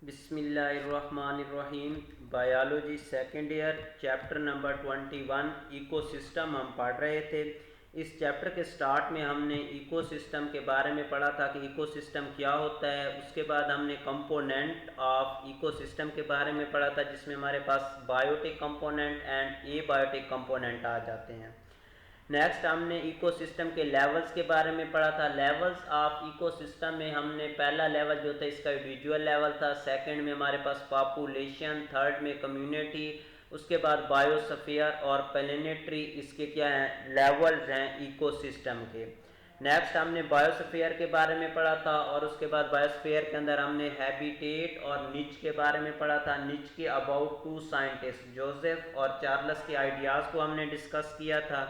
बिस्मिल्लाहिर्रहमानिर्रहीम। Biology second year chapter number 21 ecosystem हम पढ़ रहे थे। इस चैप्टर के स्टार्ट में हमने इकोसिस्टम के बारे में पढ़ा था कि इकोसिस्टम क्या होता है। उसके बाद हमने कंपोनेंट ऑफ इकोसिस्टम के बारे में पढ़ा था, जिसमें हमारे पास biotic component and abiotic component आ जाते हैं। नेक्स्ट हमने इकोसिस्टम के लेवल्स के बारे में पढ़ा था। लेवल्स ऑफ इकोसिस्टम में हमने पहला लेवल जो था इसका विजुअल लेवल था, सेकंड में हमारे पास पॉपुलेशन, थर्ड में कम्युनिटी, उसके बाद बायोस्फीयर और प्लेनेटरी इसके क्या हैं लेवल्स हैं इकोसिस्टम के। नेक्स्ट हमने बायोस्फीयर के बारे में पढ़ा था और उसके बाद बायोस्फीयर के अंदर हमने हैबिटेट और निच के बारे में पढ़ा था। निच के अबाउट टू साइंटिस्ट जोसेफ और चार्ल्स के आइडियाज़ को हमने डिस्कस किया था।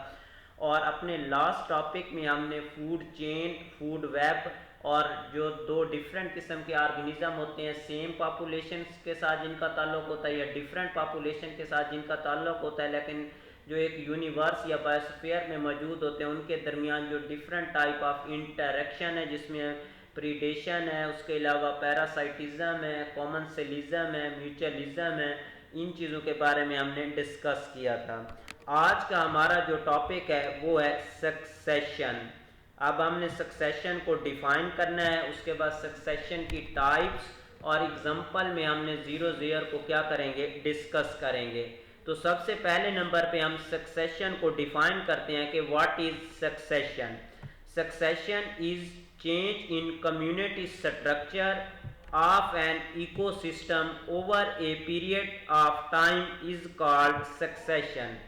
और अपने लास्ट टॉपिक में हमने फूड चेन, फूड वेब और जो दो डिफरेंट किस्म के ऑर्गेनिज्म होते हैं, सेम पॉपुलेशन के साथ जिनका ताल्लुक होता है या डिफरेंट पॉपुलेशन के साथ जिनका ताल्लुक होता है, लेकिन जो एक यूनिवर्स या बायोस्फीयर में मौजूद होते हैं, उनके दरमियान जो डिफरेंट टाइप ऑफ इंटरेक्शन है, जिसमें प्रीडेशन है, उसके अलावा पैरासाइटिज्म है, कॉमन सेलिज्म है, म्यूचुअलिज्म है, इन चीज़ों के बारे में हमने डिस्कस किया था। आज का हमारा जो टॉपिक है वो है सक्सेशन। अब हमने सक्सेशन को डिफाइन करना है, उसके बाद सक्सेशन की टाइप्स और एग्जांपल में हमने जीरो ज़ीयर को क्या करेंगे, डिस्कस करेंगे। तो सबसे पहले नंबर पे हम सक्सेशन को डिफाइन करते हैं कि what is succession. Succession is change in community structure of an ecosystem over a period of time is called succession।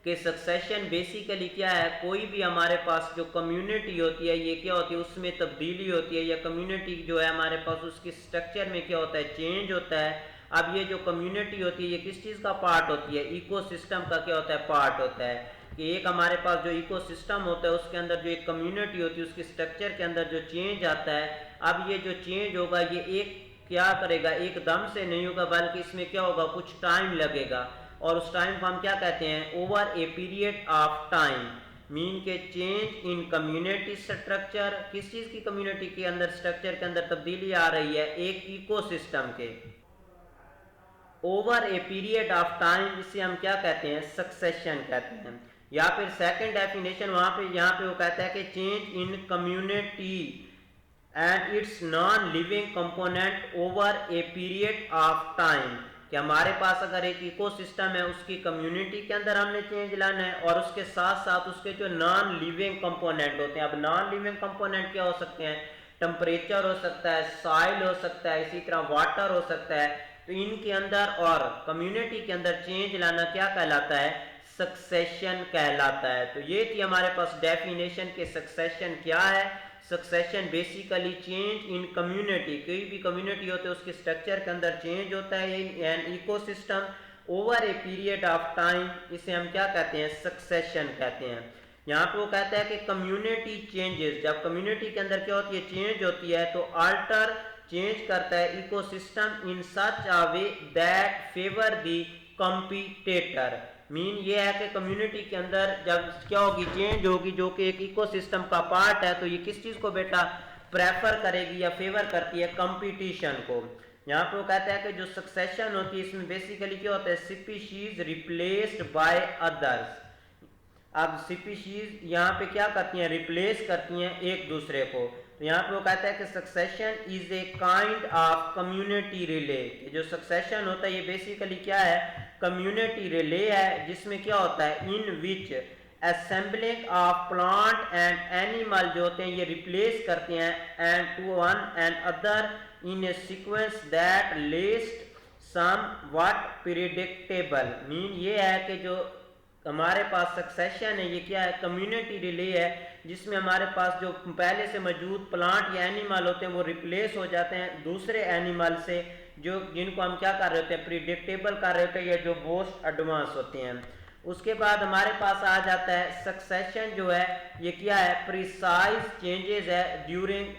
कि सक्सेशन बेसिकली क्या है, कोई भी हमारे पास जो कम्युनिटी होती है ये क्या होती है, उसमें तब्दीली होती है, या कम्युनिटी जो है हमारे पास उसकी स्ट्रक्चर में क्या होता है, चेंज होता है। अब ये जो कम्युनिटी होती है ये किस चीज़ का पार्ट होती है, इकोसिस्टम का क्या होता है, पार्ट होता है। कि एक हमारे पास जो इकोसिस्टम होता है उसके अंदर जो एक कम्युनिटी होती है उसकी स्ट्रक्चर के अंदर जो चेंज आता है, अब ये जो चेंज होगा ये एक क्या करेगा, एकदम से नहीं होगा, बल्कि इसमें क्या होगा, कुछ टाइम लगेगा। और उस टाइम को हम क्या कहते हैं, over a period of time. Mean के चेंज इन कम्युनिटी स्ट्रक्चर, किस चीज़ की कम्युनिटी के अंदर स्ट्रक्चर के अंदर तब्दीली आ रही है, एक इकोसिस्टम के, over a period of time, इसे हम क्या कहते हैं, सक्सेशन कहते हैं। या फिर सेकंड डेफिनेशन वहां पे यहाँ पे वो कहता है कि change in community and it's non living component over a period of time. कि हमारे पास अगर एक इकोसिस्टम है उसकी कम्युनिटी के अंदर हमने चेंज लाना है और उसके साथ साथ उसके जो नॉन लिविंग कंपोनेंट होते हैं। अब नॉन लिविंग कंपोनेंट क्या हो सकते हैं, टेम्परेचर हो सकता है, सॉइल हो सकता है, इसी तरह वाटर हो सकता है। तो इनके अंदर और कम्युनिटी के अंदर चेंज लाना क्या कहलाता है, सक्सेशन कहलाता है। तो ये थी हमारे पास डेफिनेशन के सक्सेशन क्या है। Succession basically change in community, कोई भी कम्युनिटी होती है उसके स्ट्रक्चर के अंदर चेंज होता है an ecosystem over a period of time, इसे हम क्या कहते हैं, सक्सेशन कहते हैं। यहाँ पे वो कहता है कि कम्युनिटी चेंजेस, जब कम्युनिटी के अंदर क्या होती है, चेंज होती है, तो अल्टर चेंज करता है ecosystem in such a way that favour the competitor. Mean ये है कि कम्युनिटी के अंदर जब क्या होगी, चेंज होगी, जो कि एक इकोसिस्टम का पार्ट है, तो ये किस चीज़ को बेटा प्रेफर करेगी या फेवर करती है, कंपटीशन को। यहाँ पे वो कहता है कि जो सक्सेशन होती है इसमें बेसिकली क्या होता है, स्पीशीज रिप्लेस्ड बाय अदर्स। अब स्पीशीज यहाँ पे क्या करती हैं, रिप्लेस करती हैं एक दूसरे को। तो यहाँ पे वो कहता है कि succession is a kind of community relay. जो सक्सेशन होता है ये बेसिकली क्या है, कम्युनिटी रिले है, जिसमें क्या होता है, in which assembling of plant and animal जो होते हैं ये रिप्लेस करते हैं and to one and other in a sequence that list somewhat predictable. Mean ये है कि जो हमारे पास सक्सेशन है ये क्या है, कम्युनिटी रिले है, जिसमें हमारे पास जो पहले से मौजूद प्लांट या एनिमल होते हैं वो रिप्लेस हो जाते हैं दूसरे एनिमल से, जो जिनको हम क्या कर रहे होते हैं, प्रिडिक्टेबल कर रहे होते हैं, या जो मोस्ट एडवांस होते हैं। उसके बाद हमारे पास आ जाता है सक्सेशन जो है ये क्या है, प्रिसाइज चेंजेस है ड्यूरिंग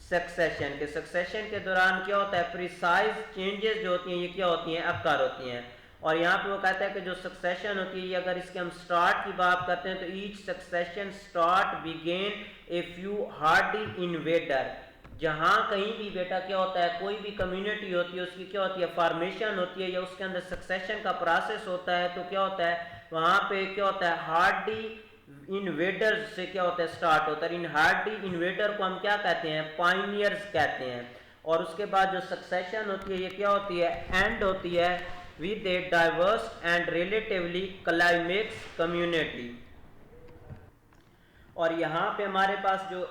सक्सेशन। के सक्सेशन के दौरान क्या होता है, प्रिसाइज चेंजेस जो होती हैं ये क्या होती हैं, अक्कर होती हैं। और यहाँ पे वो कहता है कि जो सक्सेशन होती है, अगर इसके हम स्टार्ट की बात करते हैं तो each succession start begin a few hardy invader. जहाँ कहीं भी बेटा क्या होता है, कोई भी कम्युनिटी होती है उसकी क्या होती है, फॉर्मेशन होती है या उसके अंदर सक्सेशन का प्रोसेस होता है, तो क्या होता है वहाँ पे क्या होता है, हार्डी इन्वेडर्स से क्या होता है स्टार्ट होता है। इन हार्डी इन्वेडर को हम क्या कहते हैं, पाइनियर्स कहते हैं। और उसके बाद जो सक्सेशन होती है ये क्या होती है, एंड होती है with a diverse and relatively climax community. और यहाँ पे हमारे पास जो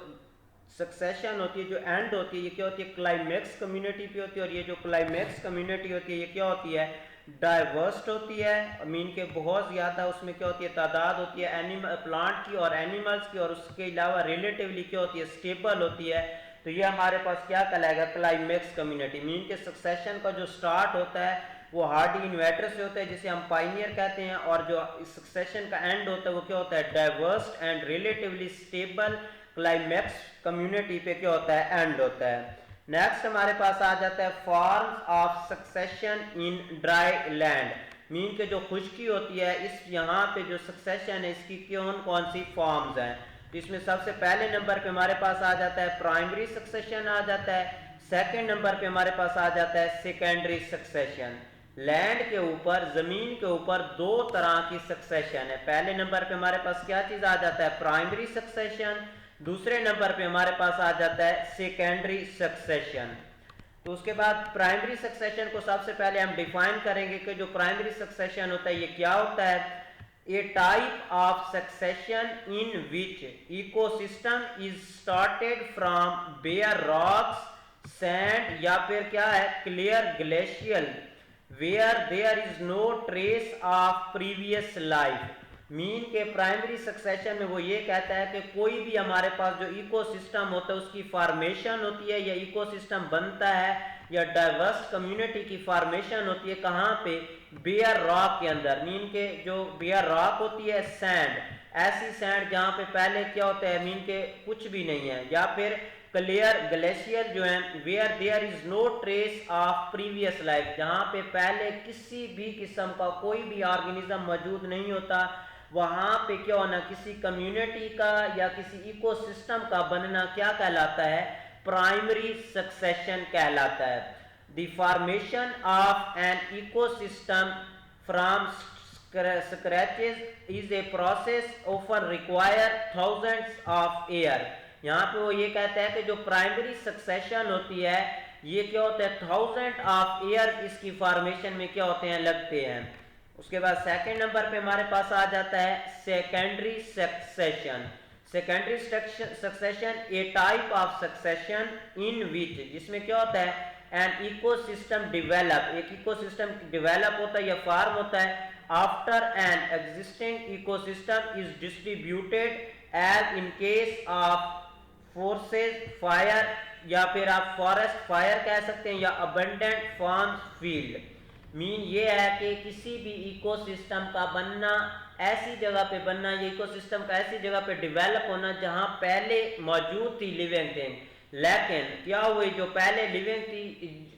सक्सेशन होती है, जो एंड होती है, ये क्या होती है, क्लाइमेक्स कम्युनिटी पे होती है। और ये जो क्लाइमेक्स कम्युनिटी होती है ये क्या होती है, डाइवर्स होती है, मीन के बहुत ज़्यादा उसमें क्या होती है, तादाद होती है एनिमल प्लांट की और एनिमल्स की, और उसके अलावा रिलेटिवली क्या होती है, स्टेबल होती है। तो ये हमारे पास क्या कहलाएगा, क्लाइमेक्स कम्युनिटी। मीन के सक्सेशन का जो स्टार्ट होता है वो हार्डी इन्वेटर से होता है जिसे हम पाइनियर कहते हैं, और जो सक्सेशन का एंड होता है वो क्या होता है, diverse and relatively stable climax community पे क्या होता है, एंड होता है। नेक्स्ट हमारे पास आ जाता है forms of succession in dry land. Mean के जो खुश्की होती है इस यहाँ पे जो सक्सेशन है इसकी कौन कौन सी फॉर्म्स हैं। तो इसमें सबसे पहले नंबर पे हमारे पास आ जाता है प्राइमरी सक्सेशन आ जाता है। सेकंड नंबर पे हमारे पास आ जाता है सेकेंडरी सक्सेशन। लैंड के ऊपर, जमीन के ऊपर दो तरह की सक्सेशन है। पहले नंबर पे हमारे पास क्या चीज आ जाता है, प्राइमरी सक्सेशन। दूसरे नंबर पे हमारे पास आ जाता है सेकेंडरी सक्सेशन। तो उसके बाद प्राइमरी सक्सेशन को सबसे पहले हम डिफाइन करेंगे कि जो प्राइमरी सक्सेशन होता है ये क्या होता है। A type of succession in which ecosystem is started from bare rocks, sand या फिर क्या है, clear glacial where there is no trace of previous life. Mean के प्राइमरी सक्सेशन में वो ये कहता है कि कोई भी हमारे पास जो इकोसिस्टम होता है उसकी फॉर्मेशन होती है या इकोसिस्टम बनता है या डाइवर्स कम्युनिटी की फॉर्मेशन होती है कहाँ पे, बेयर रॉक के अंदर। मीन के जो बेयर रॉक होती है, सैंड, ऐसी सैंड जहाँ पे पहले क्या होता है, मीन के कुछ भी नहीं है, या फिर क्लियर ग्लेशियर जो है, where there is no trace of previous life, जहाँ पे पहले किसी भी किस्म का कोई भी ऑर्गेनिज्म मौजूद नहीं होता, वहाँ पे क्या होना, किसी कम्युनिटी का या किसी इकोसिस्टम का बनना क्या कहलाता है, प्राइमरी सक्सेशन कहलाता है। The formation of an ecosystem from scratches is a process often require thousands of year. यहाँ पे वो ये कहता है कि जो प्राइमरी सक्सेशन होती है ये क्या होता है, थाउजेंड ऑफ ईयर इसकी फॉर्मेशन में क्या होते हैं, लगते हैं। उसके बाद सेकंड नंबर पे हमारे पास आ जाता है secondary succession. Secondary succession a type of succession in which, जिसमें क्या होता है, एन इकोसिस्टम डेवलप, एक इकोसिस्टम डेवलप होता है या फॉर्म होता है after an existing ecosystem is distributed as in case of forces fire, या फिर आप फॉरेस्ट फायर कह सकते हैं, या अबंडेंट फार्म्स फील्ड। मीन ये है कि किसी भी इकोसिस्टम का बनना, ऐसी जगह पे बनना, ये इकोसिस्टम का ऐसी जगह पे डेवलप होना जहां पहले मौजूद थी लिविंग थिंग, लेकिन क्या हुई, जो पहले लिविंग थी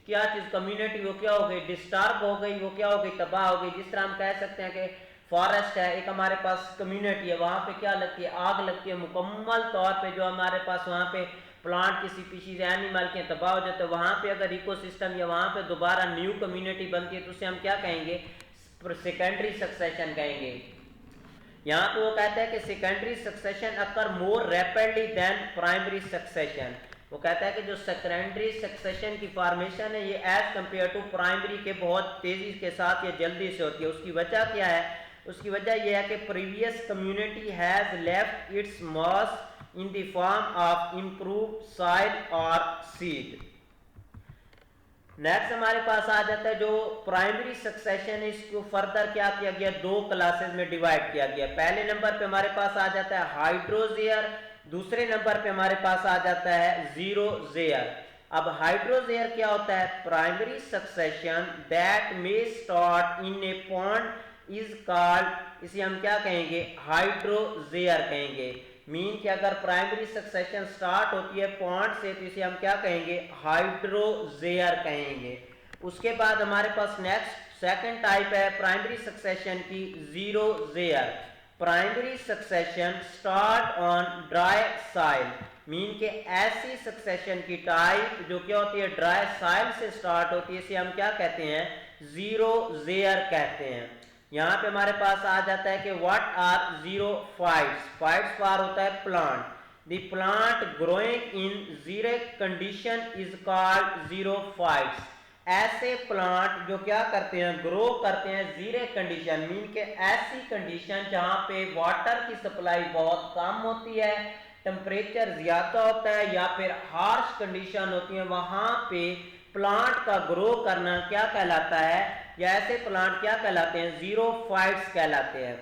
क्या चीज कम्युनिटी, वो क्या हो गई, डिस्टर्ब हो गई, वो क्या हो गई, तबाह हो गई। जिस तरह हम कह सकते हैं कि फॉरेस्ट है, एक हमारे पास कम्युनिटी है, वहां पे क्या लगती है, आग लगती है, मुकम्मल तौर पे जो हमारे पास वहां पे प्लांट की स्पीशीज एनिमल के तबाह हो जाते हैं। वहां पे अगर इकोसिस्टम या वहां पे दोबारा न्यू कम्युनिटी बनती है तो उसे हम क्या कहेंगे, सेकेंडरी सक्सेशन कहेंगे। यहाँ पे वो कहता है कि secondary succession occur more rapidly than primary succession. वो कहता है कि जो सेकेंडरी सक्सेशन की फॉर्मेशन है ये एज कंपेयर टू प्राइमरी के बहुत तेजी के साथ या जल्दी से होती है। उसकी वजह क्या है, उसकी वजह यह है कि previous community has left its mass in the form of improved soil और सीड। नेक्स्ट हमारे पास आ जाता है जो प्राइमरी सक्सेशन है, इसको फर्दर क्या किया गया, दो क्लासेस में डिवाइड किया गया। पहले नंबर पे हमारे पास आ जाता है हाइड्रोजेयर, दूसरे नंबर पे हमारे पास आ जाता है जीरोजेयर। अब हाइड्रोजेयर क्या होता है, primary succession that may start in A pond is called, इसे हम क्या कहेंगे, हाइड्रोजेयर कहेंगे। मीन कि अगर प्राइमरी सक्सेशन स्टार्ट होती है पॉन्ड से तो इसे हम क्या कहेंगे, हाइड्रोजेयर कहेंगे। उसके बाद हमारे पास नेक्स्ट सेकंड टाइप है प्राइमरी सक्सेशन की, xerosere. Primary succession start on dry soil, mean के ऐसी सक्सेशन की टाइप जो क्या होती है ड्राई साइल से स्टार्ट होती है, इसे हम क्या कहते हैं, जीरो जेयर कहते हैं। यहाँ पे हमारे पास आ जाता है कि what are xerophytes, phytes पार होता है plant, the plant growing in xero condition is called xerophytes. ऐसे प्लांट जो क्या करते हैं, ग्रो करते हैं जीरो कंडीशन, मीन के ऐसी कंडीशन जहाँ पे वाटर की सप्लाई बहुत कम होती है, टेम्परेचर ज़्यादा होता है या फिर हार्श कंडीशन होती है, वहाँ पे प्लांट का ग्रो करना क्या कहलाता है, या ऐसे प्लांट क्या कहलाते हैं, जीरो फाइट्स कहलाते हैं।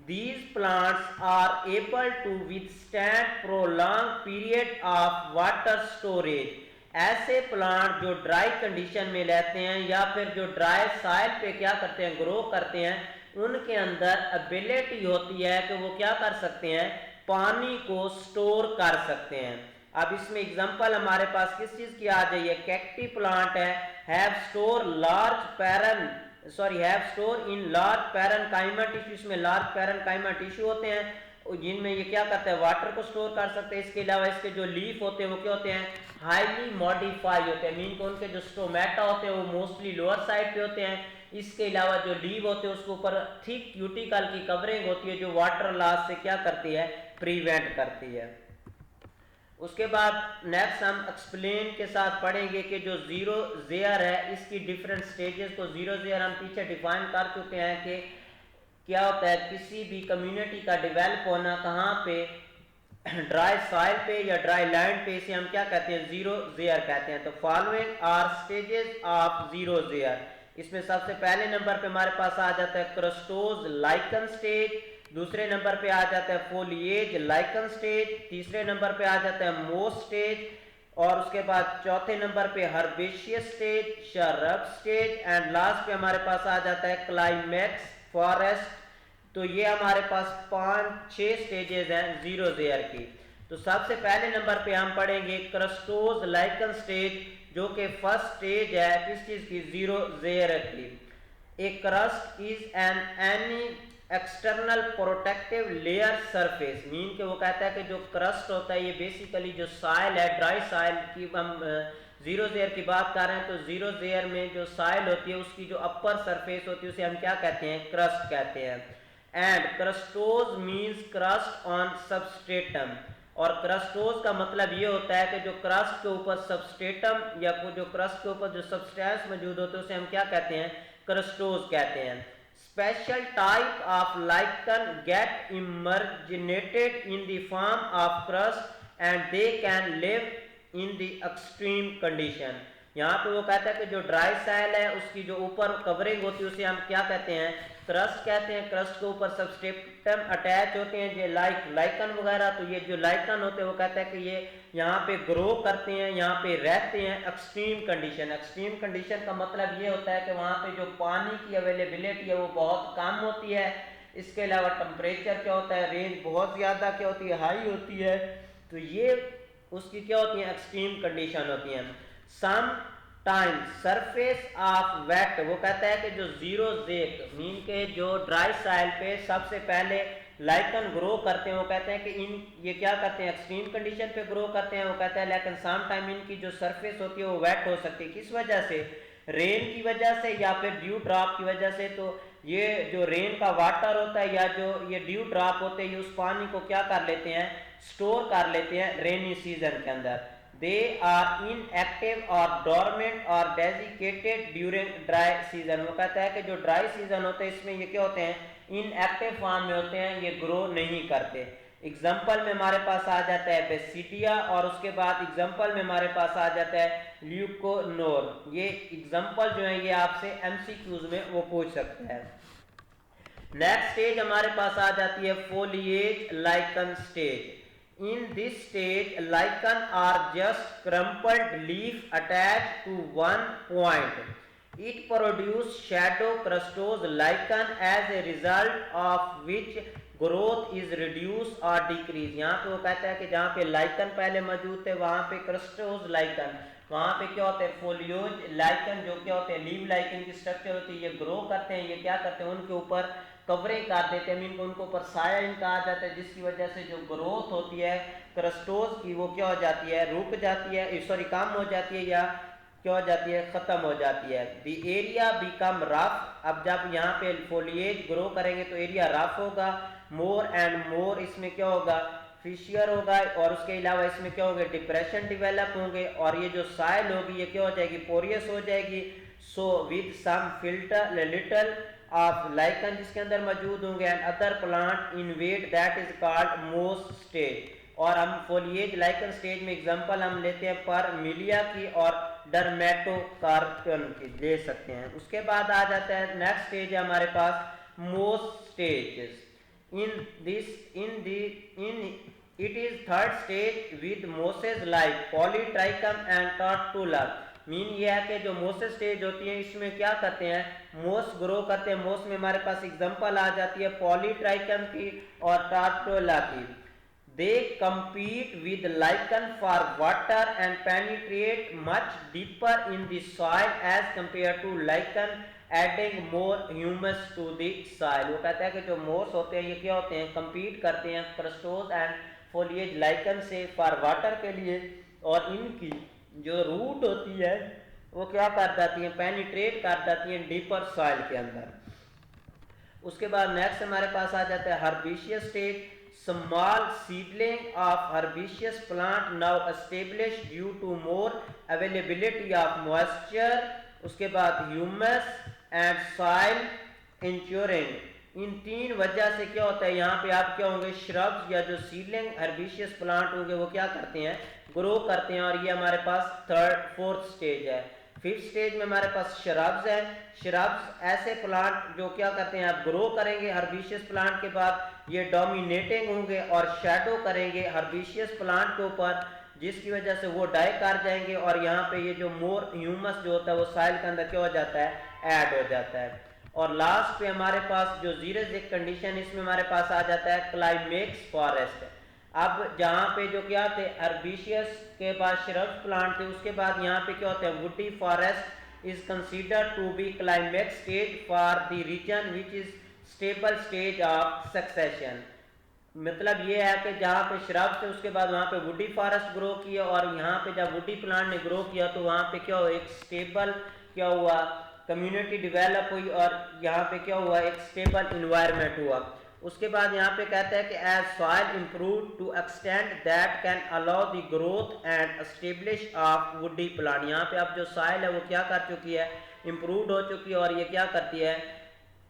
These plants are able to withstand prolonged period of water storage। ऐसे प्लांट जो ड्राई कंडीशन में रहते हैं या फिर जो ड्राई साइल पे क्या करते हैं, ग्रो करते हैं, उनके अंदर एबिलिटी होती है कि वो क्या कर सकते हैं, पानी को स्टोर कर सकते हैं। अब इसमें एग्जांपल हमारे पास किस चीज़ की आ जाइए, कैक्टी प्लांट है, have store in large parenchyma tissue, इसमें लार्ज पैरेन्काइमा टिश्यू होते हैं जिनमें ये क्या करते हैं, वाटर को स्टोर कर सकते हैं। इसके अलावा इसके जो लीफ होते हैं वो क्या होते हैं, हाईली मॉडिफाई होते हैं, मीन को उनके जो स्टोमेटा होते हैं वो मोस्टली लोअर साइड पे होते हैं। इसके अलावा जो लीव होते हैं उसके ऊपर थिक क्यूटिकल की कवरिंग होती है जो वाटर लॉस से क्या करती है, प्रिवेंट करती है। उसके बाद नेक्स्ट हम एक्सप्लेन के साथ पढ़ेंगे कि जो जीरो जेयर है इसकी डिफरेंट स्टेजेस को। जीरो जेयर हम पीछे डिफाइन कर चुके हैं कि क्या होता है, किसी भी कम्युनिटी का डेवलप होना कहाँ पे, ड्राई सॉइल पे या ड्राई लैंड पे, इसे हम क्या कहते हैं, जीरो जेयर कहते हैं। तो following are stages of xerosere. इसमें सबसे पहले नंबर पे हमारे पास आ जाता है क्रस्टोज लाइकन स्टेज, दूसरे नंबर पे आ जाता है फोलिएज लाइकन स्टेज, तीसरे नंबर पे आ जाता है मोस स्टेज, और उसके बाद चौथे नंबर पे herbaceous stage, shrub stage, and last पे हमारे पास आ जाता है क्लाइमैक्स फॉरेस्ट। तो ये हमारे पास 5-6 स्टेजेस हैं जीरो जेयर की। तो सबसे पहले नंबर पे हम पढ़ेंगे क्रस्टोज लाइकन स्टेज, जो कि फर्स्ट स्टेज है किस चीज की, जीरो जेयर की। A crust is any external protective layer surface, mean के वो कहता है कि जो क्रस्ट होता है ये बेसिकली जो साइल है, ड्राई साइल की हम जीरो जेयर की बात कर रहे हैं, तो जीरो जेयर में जो साइल होती है उसकी जो अपर सरफेस होती है उसे हम क्या कहते हैं, क्रस्ट कहते हैं। And crustose means crust on substratum, और क्रस्टोज का मतलब ये होता है कि जो क्रस्ट के ऊपर सबस्ट्रेटम या जो क्रस्ट के ऊपर जो सबस्टेंस मौजूद होते हैं उसे हम क्या कहते हैं, क्रस्टोज कहते हैं। Special type of lichen get emarginated in the form of crust and they can live in the extreme condition। यहाँ पे वो कहता है कि जो ड्राई साइल है उसकी जो ऊपर कवरिंग होती है उसे हम क्या कहते हैं, क्रस्ट कहते हैं। क्रस्ट के ऊपर सबस्ट्रेटम अटैच होते हैं जो लाइकन वगैरह, तो ये जो लाइकन होते हैं वो कहता है कि ये यहाँ पे ग्रो करते हैं, यहाँ पे रहते हैं एक्सट्रीम कंडीशन। एक्सट्रीम कंडीशन का मतलब ये होता है कि वहाँ पे जो पानी की अवेलेबिलिटी है वो बहुत कम होती है। इसके अलावा टेम्परेचर क्या होता है, रेंज बहुत ज़्यादा क्या होती है, हाई होती है। तो ये उसकी क्या होती है, एक्सट्रीम कंडीशन होती है। Some time surface of wet, वो कहता है कि जो जीरो जेक मीन के जो ड्राई साइल पे सबसे पहले लाइकन ग्रो करते हैं, वो कहते हैं कि ये क्या करते हैं, एक्सट्रीम कंडीशन पे ग्रो करते हैं। वो कहता है लेकिन सम टाइम इनकी जो सरफेस होती है वो वेट हो सकती है, किस वजह से, रेन की वजह से या फिर ड्यू ड्रॉप की वजह से। तो ये जो रेन का वाटर होता है या जो ये ड्यू ड्रॉप होते हैं ये उस पानी को क्या कर लेते हैं, स्टोर कर लेते हैं रेनी सीजन के अंदर। दे आर इनएक्टिव और डोरमेंट और डेजिकेटेड ड्यूरिंग ड्राई सीजन। वो कहता है कि जो ड्राई सीजन होते हैं इसमें ये क्या होते हैं, इनएक्टिव फॉर्म में होते हैं, ये ग्रो नहीं करते। एग्जाम्पल में हमारे पास आ जाता है बेसिडिया, और उसके बाद एग्जाम्पल में हमारे पास आ जाता है ल्यूकोनोर। ये एग्जाम्पल जो है ये आपसे एमसीक्यूज में वो पूछ सकता है। नेक्स्ट स्टेज हमारे पास आ जाती है foliose lichen stage. In this stage, lichen are just crumpled leaf attached to one point. It produces shadow crustose lichen as a result of which growth is reduced or decreased। यहाँ पे वो कहता है कि जहाँ पे लाइकन पहले मौजूद थे वहाँ पे क्रस्टोज लाइकन वहाँ पे क्या होता है, फोलियोज लाइकन जो क्या होते हैं, लीव लाइकन की स्ट्रक्चर होती है, ये ग्रो करते हैं, ये क्या करते हैं, उनके ऊपर कवरिंग कर देते हैं, मीन उनको ऊपर साया इनका आ जाता है, जिसकी वजह से जो ग्रोथ होती है क्रस्टोज की वो क्या हो जाती है, रुक जाती है, सॉरी कम हो जाती है या क्या हो जाती है, खत्म हो जाती है। द एरिया बिकम रफ, अब जब यहाँ पे फोलिएज ग्रो करेंगे तो एरिया रफ होगा, मोर एंड मोर इसमें क्या होगा, फिशियर होगा, और उसके अलावा इसमें क्या होगा, डिप्रेशन डेवलप होंगे, और ये जो साइल होगी ये क्या हो जाएगी, पोरियस हो जाएगी। So with some filter little of lichen जिसके अंदर मौजूद होंगे, and other plant invade that is called moss stage. और हम फोलिएज लाइकन स्टेज में एग्जांपल हम लेते हैं पर मिलिया की और डर्मेटोकार्पन की ले सकते हैं। उसके बाद आ जाता है नेक्स्ट स्टेज है हमारे पास मोस stages. in it is third stage with mosses like polytrichum and tortula। Mean ये है कि जो मोसेस स्टेज होती है इसमें क्या करते हैं, मोस ग्रो करते हैं। मोस में हमारे पास एग्जांपल आ जाती है पॉलीट्राइकम की और टार्टोला की। They compete with lichen for water and penetrate much deeper in the soil as compared to lichen, adding more humus to the soil। वो कहता है कि जो मोस होते हैं ये क्या होते हैं, compete करते हैं क्रस्टोज एंड फोलिएज लाइकन से फॉर वाटर के लिए, और इनकी जो रूट होती है वो क्या कर जाती है, पेनिट्रेट कर जाती है डीपर सॉइल के अंदर। उसके बाद नेक्स्ट हमारे पास आ जाता है हर्बिशियस stage. Small seedling of herbaceous plant now established due to more availability of moisture। उसके बाद humus and soil ensuring। इन तीन वजह से क्या होता है, यहाँ पे आप क्या होंगे, श्रब्स या जो सीडलिंग हर्बिशियस प्लांट होंगे वो क्या करते हैं, ग्रो करते हैं, और ये हमारे पास फोर्थ स्टेज है। फिफ्थ स्टेज में हमारे पास श्रब्स है। श्रब्स ऐसे प्लांट जो क्या करते हैं, आप ग्रो करेंगे हर्बिशियस प्लांट के बाद, ये डोमिनेटिंग होंगे और शैडो करेंगे हर्बिशियस प्लांट के ऊपर, जिसकी वजह से वो डाई कर जाएंगे, और यहाँ पे ये जो मोर ह्यूमस जो होता है वो सॉइल के अंदर क्या हो जाता है, ऐड हो जाता है। और लास्ट पे हमारे पास जो जीरोजिक कंडीशन, इसमें हमारे पास आ जाता है क्लाइमेक्स फॉरेस्ट। अब जहाँ पे जो क्या थे हर्बिशियस के बाद श्रब प्लांट थे, उसके बाद यहाँ पे क्या होता है, woody forest is considered to be climax stage for the reason which is stable stage of succession. मतलब ये है कि जहाँ पे श्रब थे उसके बाद वहाँ पे वुडी फॉरेस्ट ग्रो किया, और यहाँ पे जब वुडी प्लांट ने ग्रो किया तो वहाँ पे क्या हुआ, एक स्टेबल क्या हुआ, कम्युनिटी डेवलप हुई, और यहाँ पे क्या हुआ, एक स्टेबल इन्वायरमेंट हुआ। उसके बाद यहाँ पे कहता है कि as soil improve to extend that can allow the growth and establish of woody plant. यहाँ पे अब जो सॉइल है वो क्या कर चुकी है, इम्प्रूव हो चुकी है, और ये क्या करती है,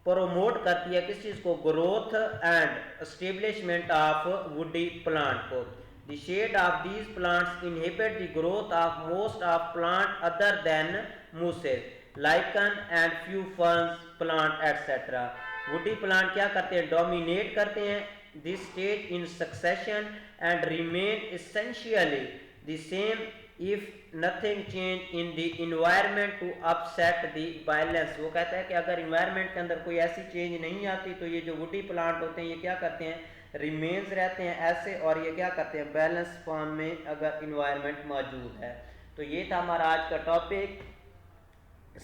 प्रोमोट करती है किस चीज़ को, growth and establishment of woody plant को। The shade of these plants inhibit the growth of most of plant other than mosses, lichen and few ferns plant etcetera. Woody plant क्या करते हैं, डोमिनेट करते हैं this stage in succession and remain essentially the same if nothing change in the environment to upset the balance. वो कहता है कि अगर इन्वायरमेंट के अंदर कोई ऐसी चेंज नहीं आती तो ये जो वुडी प्लांट होते हैं ये क्या करते हैं, रिमेन्स रहते हैं ऐसे, और ये क्या करते हैं, बैलेंस फॉर्म में अगर इन्वायरमेंट मौजूद है। तो ये था हमारा आज का टॉपिक,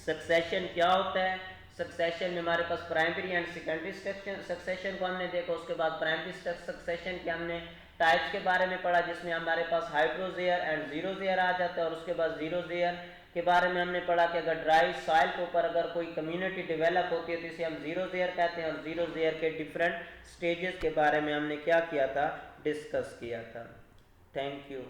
सक्सेशन क्या होता है। सक्सेशन में हमारे पास प्राइमरी एंड सेकेंडरी सक्सेशन को हमने देखा, उसके बाद प्राइमरी सक्सेशन के हमने टाइप्स के बारे में पढ़ा, जिसमें हमारे पास हाइड्रोजेयर एंड जीरोजेयर आ जाता है, और उसके बाद जीरोजेयर के बारे में हमने पढ़ा कि अगर ड्राई सॉइल के ऊपर अगर कोई कम्युनिटी डेवलप होती है तो इसे हम जीरोजेयर कहते हैं, और जीरोजेयर के डिफरेंट स्टेजेस के बारे में हमने क्या किया था, डिस्कस किया था। Thank you.